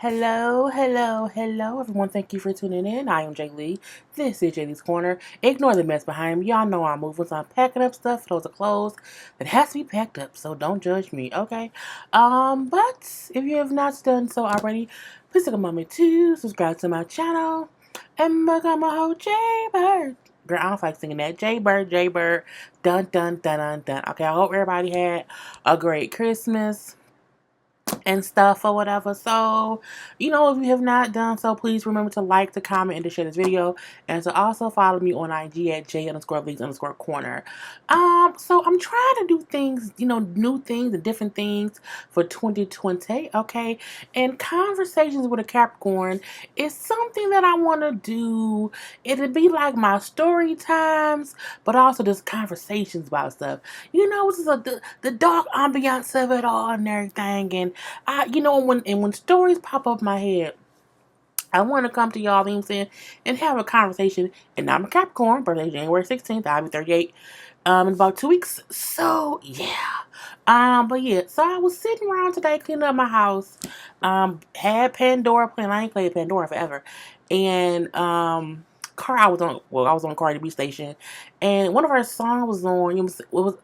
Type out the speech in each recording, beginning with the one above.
Hello, everyone. Thank you for tuning in. I am Lee. This is JLeesCorner. Ignore the mess behind me. Y'all know I'm moving, so I'm packing up stuff. Those are clothes that has to be packed up, so don't judge me, okay? But if you have not done so already, please take a moment to subscribe to my channel and become a whole JayBird. Girl, I don't feel like singing that. JayBird. Dun, dun, dun, dun, dun. Okay, I hope everybody had a great Christmas and stuff or whatever. So, if you have not done so, please remember to like, to comment, and to share this video, and to also follow me on IG at J_Lees_Corner. So I'm trying to do things, new things and different things for 2020, okay? And conversations with a Capricorn is something that I want to do. It'll be like my story times, but also just conversations about stuff. This is the dark ambiance of it all and everything. And when stories pop up in my head, I want to come to y'all, you know what I'm saying, and have a conversation. And I'm a Capricorn, birthday January 16th. I'll be 38 in about 2 weeks. So yeah. So I was sitting around today cleaning up my house. Had Pandora playing. I ain't played Pandora forever. And I was on Cardi B station, and one of her songs was on. I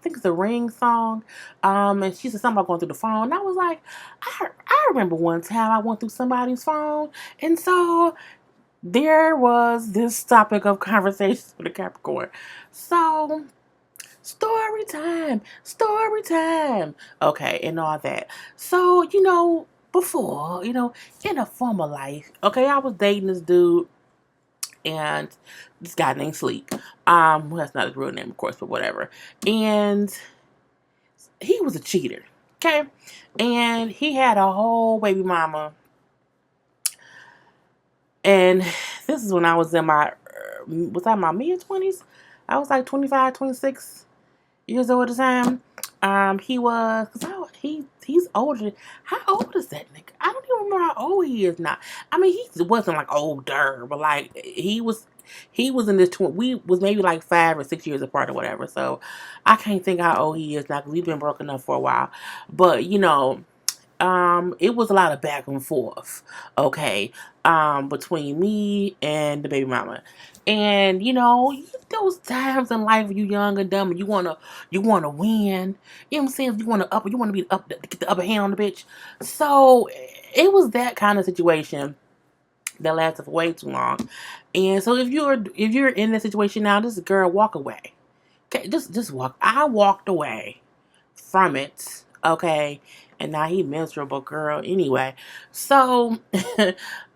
think it's a Ring song. And she said something about going through the phone. And I was like, I remember one time I went through somebody's phone, and so there was this topic of conversation with a Capricorn. So story time. Okay, and all that. So before in a former life, okay, I was dating this dude. And this guy named Sleep. Well, that's not his real name, of course, but whatever. And he was a cheater, okay? And he had a whole baby mama. And this is when I was in my mid-20s? I was like 25, 26 years old at the time. He's older. How old is that nigga? I don't even remember how old he is now. I mean, he wasn't like older, but like he was in this we was maybe like 5 or 6 years apart or whatever. So I can't think how old he is now because we've been broken up for a while. But it was a lot of back and forth, okay, between me and the baby mama. And those times in life when you young and dumb and you wanna win. You know what I'm saying? You wanna be up to get the upper hand on the bitch. So it was that kind of situation that lasted for way too long. And so if you're in that situation now, this girl, walk away. Okay, just walk. I walked away from it. Okay. And now he miserable, girl. Anyway, so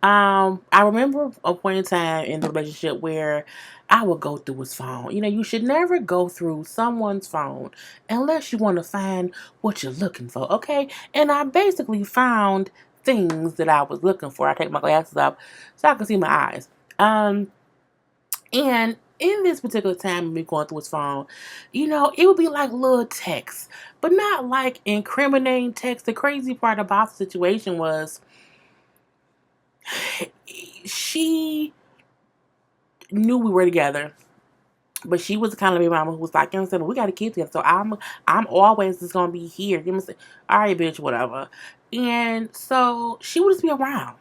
I remember a point in time in the relationship where I would go through his phone. You should never go through someone's phone unless you want to find what you're looking for. Okay. And I basically found things that I was looking for. I take my glasses off so I can see my eyes. And in this particular time of me going through his phone, it would be like little texts, but not like incriminating text. The crazy part about the situation was she knew we were together, but she was the kind of baby mama who was like, we got a kid together, so I'm always just gonna be here. All right, bitch, whatever. And so she would just be around.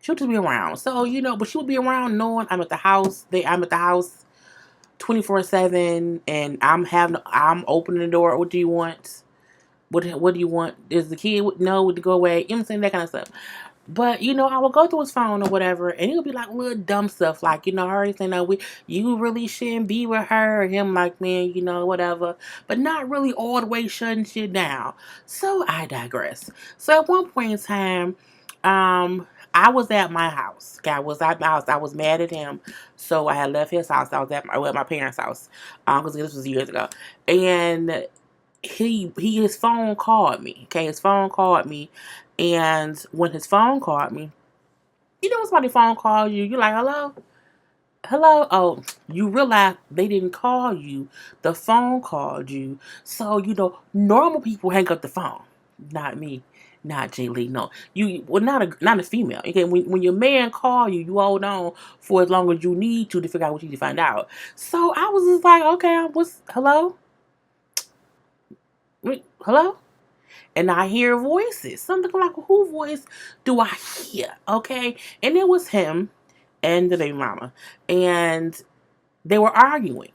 She'll just be around. So, but she would be around knowing I'm at the house. I'm at the house 24/7, and I'm opening the door. What do you want? What do you want? Does the kid know to go away? You know what I'm saying? That kind of stuff. But, I would go through his phone or whatever, and it'll be like little dumb stuff, like, her saying, no, you really shouldn't be with her, and him like, man, whatever, but not really all the way shutting shit down. So I digress. So at one point in time, I was at my house. Okay, I was at my house. I was mad at him, so I had left his house. I was at my parents' house, because this was years ago, and his phone called me. Okay, his phone called me, and when his phone called me, when somebody phone calls you, you're like, hello. Oh, you realize they didn't call you. The phone called you. So normal people hang up the phone. Not me. Not Jay Lee. No, not a female. Okay, when your man call you, you hold on for as long as you need to figure out what you need to find out. So I was just like, okay, hello. Hello? and I hear voices. Something like, whose voice do I hear? Okay. And it was him and the baby mama. And they were arguing.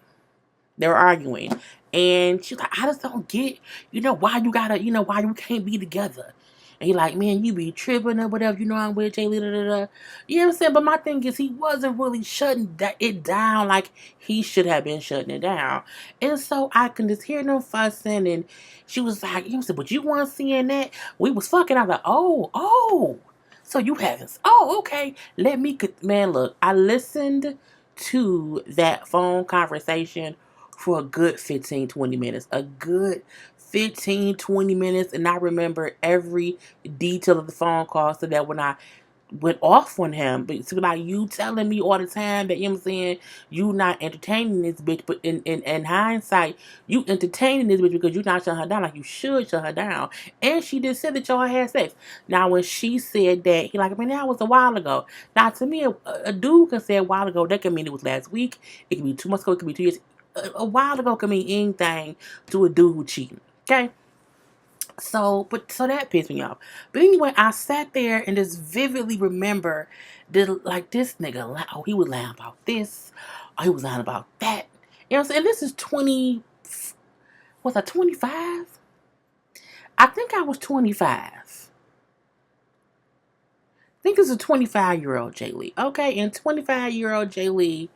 They were arguing. And she's like, I just don't get, why you gotta, why you can't be together. And he like, man, you be tripping or whatever, I'm with Jay Lee, da, da, da. You know what I'm saying? But my thing is, he wasn't really shutting it down like he should have been shutting it down. And so I can just hear them fussing, and she was like, but you weren't seeing that? We was fucking. I was like, oh. So you haven't. Oh, okay. Man, look, I listened to that phone conversation for a good 15, 20 minutes. A good 15, 20 minutes. And I remember every detail of the phone call, so that when I went off on him, but it's like, you telling me all the time that, you not entertaining this bitch, but in hindsight, you entertaining this bitch because you not shutting her down like you should shut her down. And she just said that y'all had sex. Now when she said that, he like, man, that was a while ago. Now to me, a dude can say a while ago, that can mean it was last week, it can be 2 months ago, it can be 2 years. A while ago can mean anything to a dude who cheating. Okay? So that pissed me off. But anyway, I sat there and just vividly remember that, this nigga, he was lying about this, he was lying about that. You know what I'm saying? And this is 25? I think I was 25. I think it's a 25-year-old Jay Lee. Okay, and 25-year-old Jay Lee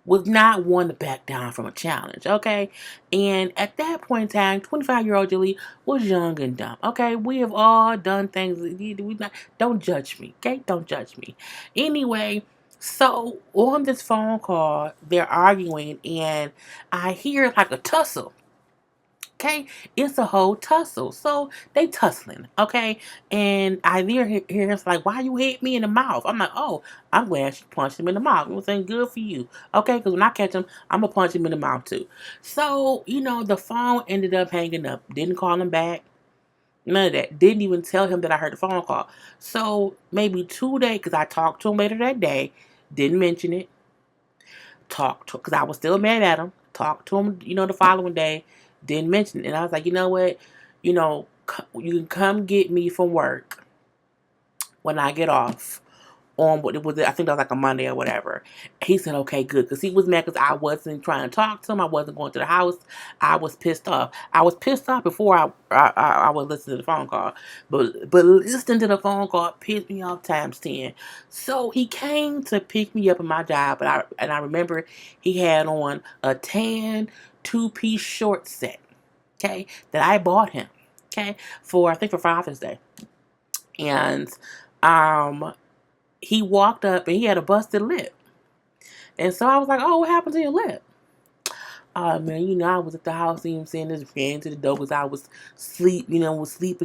was not one to back down from a challenge, okay? And at that point in time, 25-year-old Julie was young and dumb, okay? We have all done things. Don't judge me, okay? Don't judge me. Anyway, so on this phone call, they're arguing, and I hear like a tussle. Okay, it's a whole tussle. So they tussling, okay? And I hear it's like, why you hit me in the mouth? I'm like, oh, I'm glad she punched him in the mouth. It was saying good for you, okay? Because when I catch him, I'm gonna punch him in the mouth too. So the phone ended up hanging up. Didn't call him back. None of that. Didn't even tell him that I heard the phone call. So maybe 2 days, because I talked to him later that day. Didn't mention it. Talked to, because I was still mad at him. Talked to him, the following day. Didn't mention it. And I was like, you know what? You can come get me from work when I get off on what it was. I think that was like a Monday or whatever. He said, okay, good. Because he was mad because I wasn't trying to talk to him. I wasn't going to the house. I was pissed off. I was pissed off before I was listening to the phone call. But listening to the phone call pissed me off times 10. So he came to pick me up in my job. And I remember he had on a tan 2-piece short set, okay, that I bought him, okay, for Father's Day. And he walked up and he had a busted lip. And so I was like, oh, what happened to your lip? Oh, man, I was at the house, saying this, ran to the door because I was sleeping,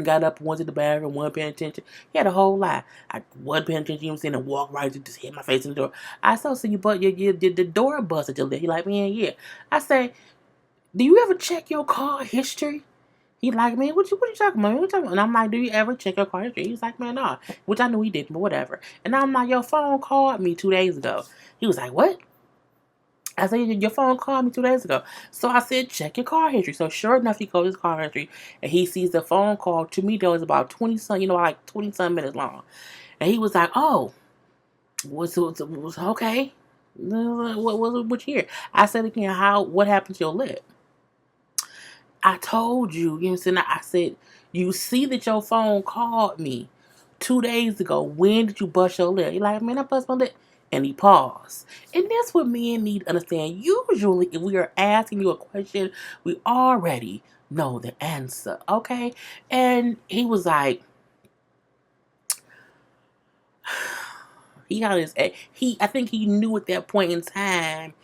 got up, went to the bathroom, wasn't paying attention. He had a whole lot. I wasn't paying attention, and walked right to just hit my face in the door. I said, so the door busted your lip. He like, man, yeah. I say, do you ever check your car history? He like, man, what you talking about? What you talking about? And I'm like, do you ever check your car history? He's like, man, nah. Which I knew he didn't, but whatever. And I'm like, your phone called me 2 days ago. He was like, what? I said, your phone called me 2 days ago. So I said, check your car history. So sure enough, he goes his car history, and he sees the phone call. To me, that was about 20-some, like 20-some minutes long. And he was like, oh, was okay. What you hear? I said again, what happened to your lip? I told you, you know what I'm saying? I said, you see that your phone called me 2 days ago. When did you bust your lip? You're like, man, I bust my lip. And he paused. And that's what men need to understand. Usually, if we are asking you a question, we already know the answer, okay? And he was like, I think he knew at that point in time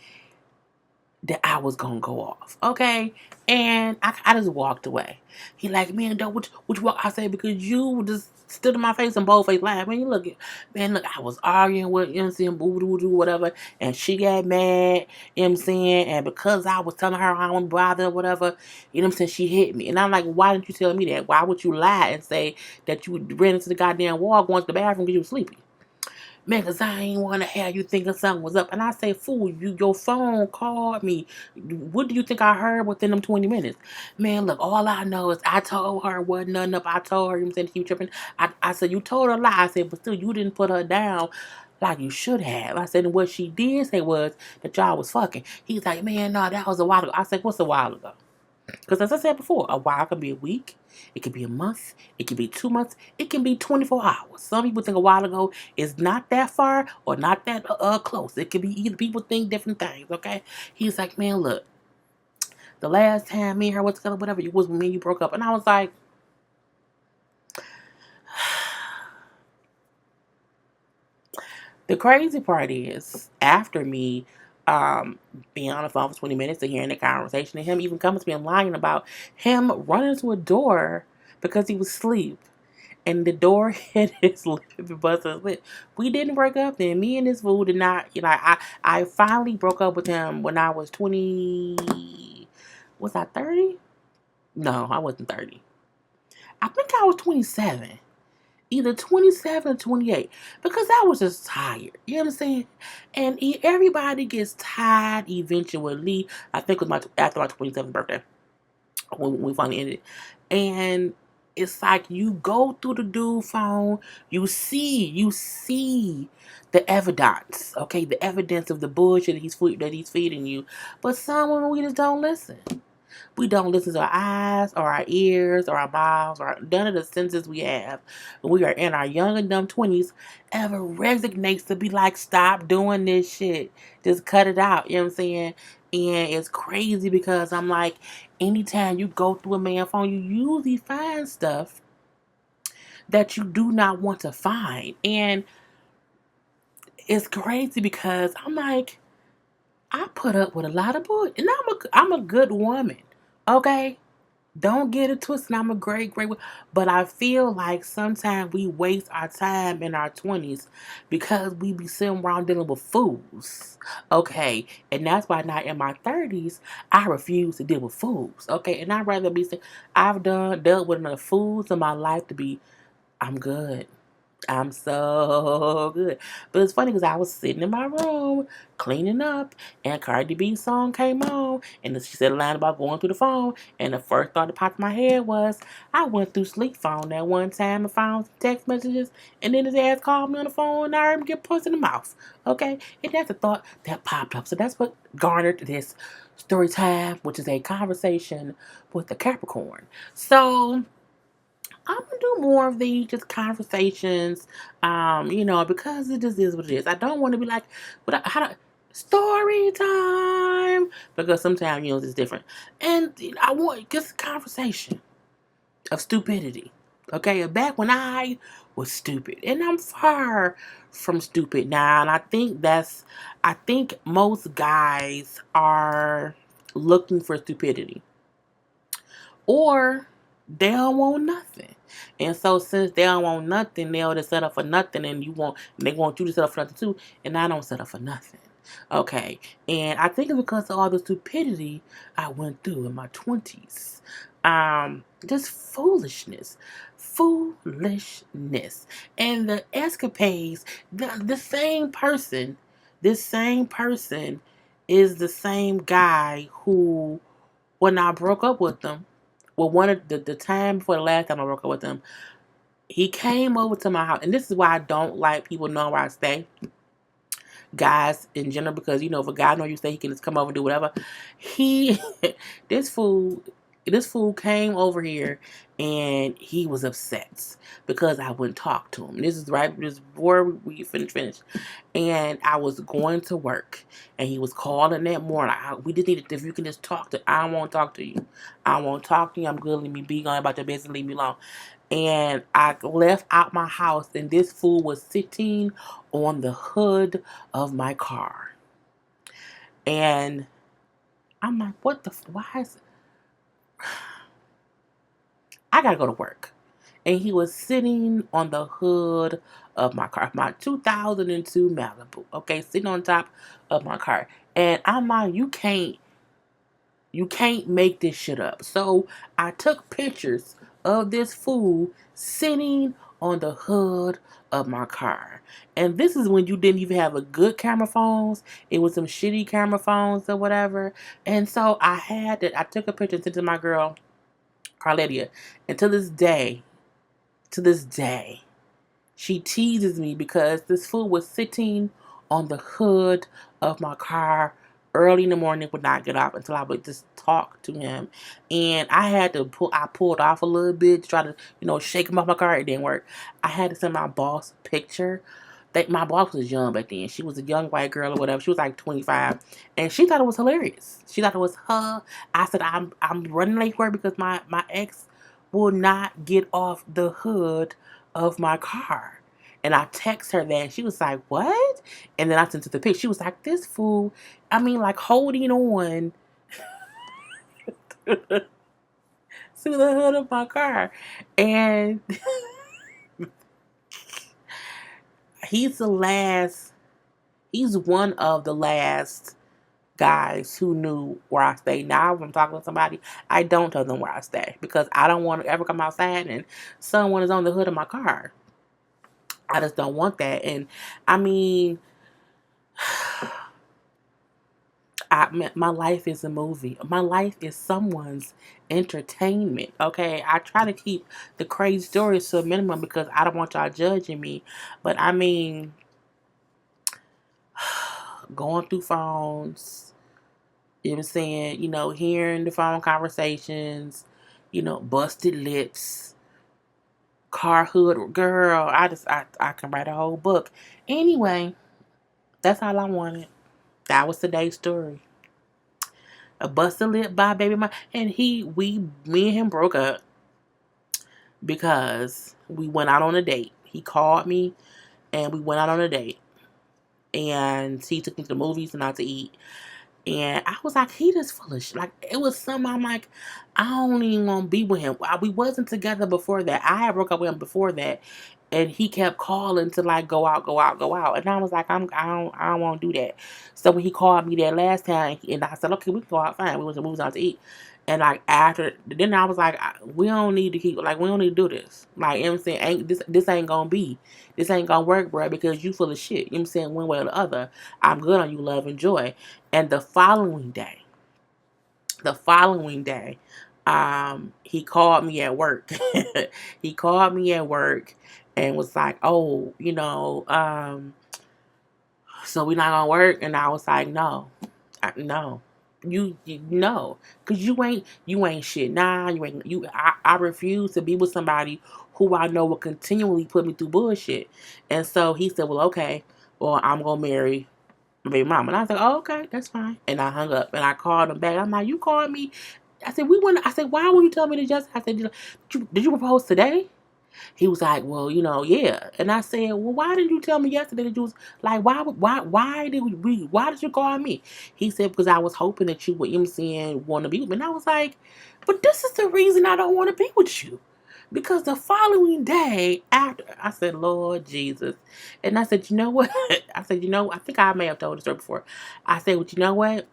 that I was gonna go off, okay? And I just walked away. He like, man, don't which walk? I said, because you just stood in my face and both face laughed. Man, look, I was arguing with, whatever, and she got mad, you know what I'm saying? And because I was telling her I wouldn't bother, whatever, you know what I'm saying, she hit me. And I'm like, why didn't you tell me that? Why would you lie and say that you ran into the goddamn wall going to the bathroom because you were sleepy? man, because I ain't want to have you thinking something was up. And I say, fool, your phone called me. What do you think I heard within them 20 minutes? Man, look, all I know is I told her wasn't nothing up. I told her, you said she was tripping. I said, you told her a lie. I said, but still, you didn't put her down like you should have. I said, and what she did say was that y'all was fucking. He's like, man, no, that was a while ago. I said, what's a while ago? Because as I said before, a while can be a week, it can be a month, it can be 2 months, it can be 24 hours. Some people think a while ago is not that far or not that close. It can be either people think different things, okay? He's like, man, look, the last time me and her was together, whatever, it was when me and you broke up. And I was like, the crazy part is, after me being on the phone for 20 minutes and hearing the conversation, and him even coming to me and lying about him running to a door because he was asleep, and the door hit his lip and busted his lip. We didn't break up then. Me and this fool did not, I finally broke up with him when I was 20, was I 30? No, I wasn't 30. I think I was 27. Either 27 or 28, because I was just tired. You know what I'm saying? And everybody gets tired eventually. I think it was after my 27th birthday when we finally ended it. And it's like you go through the dude phone, you see the evidence, okay, the evidence of the bullshit that he's feeding you. But some women, we just don't listen. We don't listen to our eyes or our ears or our mouths or none of the senses we have when we are in our young and dumb 20s ever resignates to be like, stop doing this shit. Just cut it out. You know what I'm saying? And it's crazy because I'm like, anytime you go through a man's phone, you usually find stuff that you do not want to find. And it's crazy because I'm like, I put up with a lot of bullshit. And I'm a good woman. Okay? Don't get it twisted. I'm a great woman. But I feel like sometimes we waste our time in our 20s because we be sitting around dealing with fools. Okay? And that's why now in my 30s, I refuse to deal with fools. Okay? And I'd rather I've dealt with enough fools in my life to be, I'm good. I'm so good. But it's funny because I was sitting in my room cleaning up, and Cardi B's song came on, and she said a line about going through the phone, and the first thought that popped in my head was, I went through sleep phone that one time and found some text messages, and then his ass called me on the phone, and I heard him get punched in the mouth. Okay? And that's the thought that popped up. So that's what garnered this story time, which is a conversation with the Capricorn. So I'm gonna do more of these just conversations, because it just is what it is. I don't want to be like, story time, because sometimes it's different, and I want just conversation of stupidity. Okay, back when I was stupid, and I'm far from stupid now, and I think most guys are looking for stupidity, or they don't want nothing. And so since they don't want nothing, they'll just set up for nothing, and they want you to set up for nothing too, and I don't set up for nothing. Okay. And I think it's because of all the stupidity I went through in my 20s. Just foolishness. Foolishness. And the escapades, the same person, this same person is the same guy who, when I broke up with them, well, one of the time before the last time I broke up with him, he came over to my house, and this is why I don't like people knowing where I stay. Guys in general, because if a guy know you stay, he can just come over and do whatever. He, this fool came over here, and he was upset because I wouldn't talk to him. This is before we finished, and I was going to work, and he was calling that morning. We just needed, if you can just talk to, I won't talk to you. I won't talk to you. I'm good. Let me be going about your business. Leave me alone. And I left out my house, and this fool was sitting on the hood of my car. And I'm like, why is, I gotta go to work. And he was sitting on the hood of my car, my 2002 Malibu, okay, sitting on top of my car. And I'm like, you can't make this shit up. So I took pictures of this fool sitting on the hood of my car. And this is when you didn't even have a good camera phones. It was some shitty camera phones or whatever. And so I took a picture and sent it to my girl, Carletia. And to this day, she teases me because this fool was sitting on the hood of my car early in the morning, would not get up until I would just talk to him. And I pulled off a little bit to try to, shake him off my car. It didn't work. I had to send my boss a picture. My boss was young back then. She was a young white girl or whatever. She was like 25. And she thought it was hilarious. She thought it was her. I said, I'm running late for work because my ex will not get off the hood of my car. And I text her that, and she was like, what? And then I sent her the picture. She was like, this fool, like holding on to the hood of my car. And he's one of the last guys who knew where I stay. Now, if I'm talking to somebody, I don't tell them where I stay because I don't want to ever come outside and someone is on the hood of my car. I just don't want that. And I mean, my life is a movie. My life is someone's entertainment. Okay, I try to keep the crazy stories to a minimum because I don't want y'all judging me. But I mean, going through phones, you know what I'm saying? Hearing the phone conversations, busted lips, car hood, girl. I can write a whole book. Anyway, that's all I wanted. That was today's story. A busted lip by baby mama, and me and him broke up because we went out on a date. He called me, and we went out on a date, and he took me to the movies and out to eat. And I was like, he just full of shit. Like, it was something I'm like, I don't even want to be with him. We wasn't together before that. I had broke up with him before that. And he kept calling to like go out, go out, go out. And I was like, I don't want to do that. So when he called me that last time, and I said, okay, we can go out, fine. We went to movies out to eat. And like then I was like, we don't need to we don't need to do this. Like, you know what I'm saying? This ain't gonna be. This ain't gonna work, bro, because you full of shit. You know what I'm saying? One way or the other. I'm good on you, love and joy. And the following day, he called me at work. He called me at work and was like, oh, so we not gonna work? And I was like, no, no. You no, cause you ain't shit. Nah, I refuse to be with somebody who I know will continually put me through bullshit. And so he said, well, okay, well, I'm gonna marry my baby mama. And I was like, oh, okay, that's fine. And I hung up and I called him back. I'm like, you called me. I said, why would you tell me this just? I said, did you propose today? He was like, well, yeah. And I said, well, why didn't you tell me yesterday that you was like, why did you call me? He said, because I was hoping that you would, want to be with me. And I was like, but this is the reason I don't want to be with you. Because the following day after, I said, Lord Jesus. And I said, you know what? I said, I think I may have told the story before. I said, well, you know what?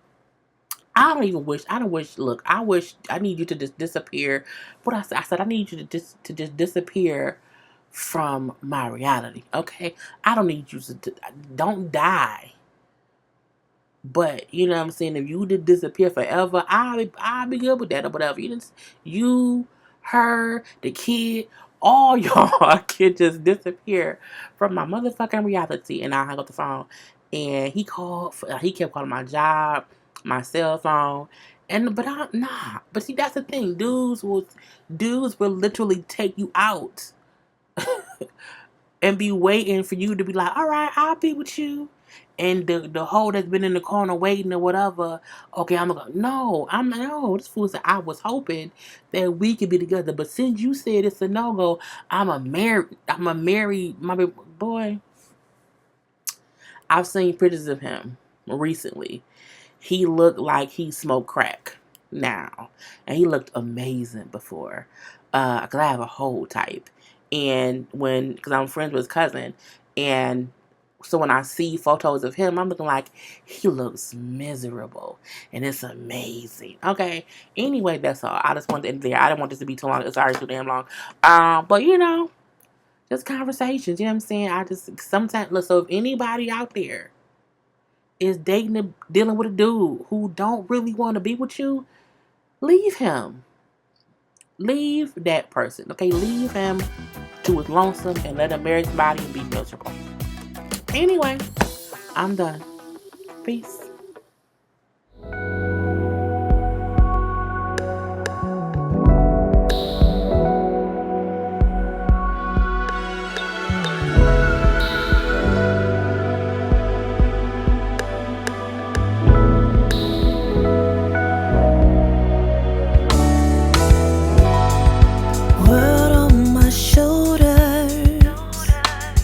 Look, I need you to just disappear. What I said, I need you to just disappear from my reality, okay? I don't need you to, don't die. But, you know what I'm saying, if you did disappear forever, I'll be good with that or whatever. You, her, the kid, all y'all can just disappear from my motherfucking reality. And I hung up the phone. And he kept calling my job, my cell phone. But see, that's the thing. Dudes will literally take you out and be waiting for you to be like, all right, I'll be with you. And the hoe that's been in the corner waiting or whatever, okay, I'm gonna go. No, this fool said I was hoping that we could be together. But since you said it's a no-go, I'm a marry my baby boy. I've seen pictures of him recently. He looked like he smoked crack now. And he looked amazing before. Because I have a whole type. And because I'm friends with his cousin. And so when I see photos of him, I'm looking like he looks miserable. And it's amazing. Okay. Anyway, that's all. I just wanted to end there. I didn't want this to be too long. It's already too damn long. But Just conversations, you know what I'm saying? I just sometimes look. So if anybody out there is dealing with a dude who don't really want to be with you, leave him. Leave that person, okay? Leave him to his lonesome and let him marry somebody and be miserable. Anyway, I'm done. Peace.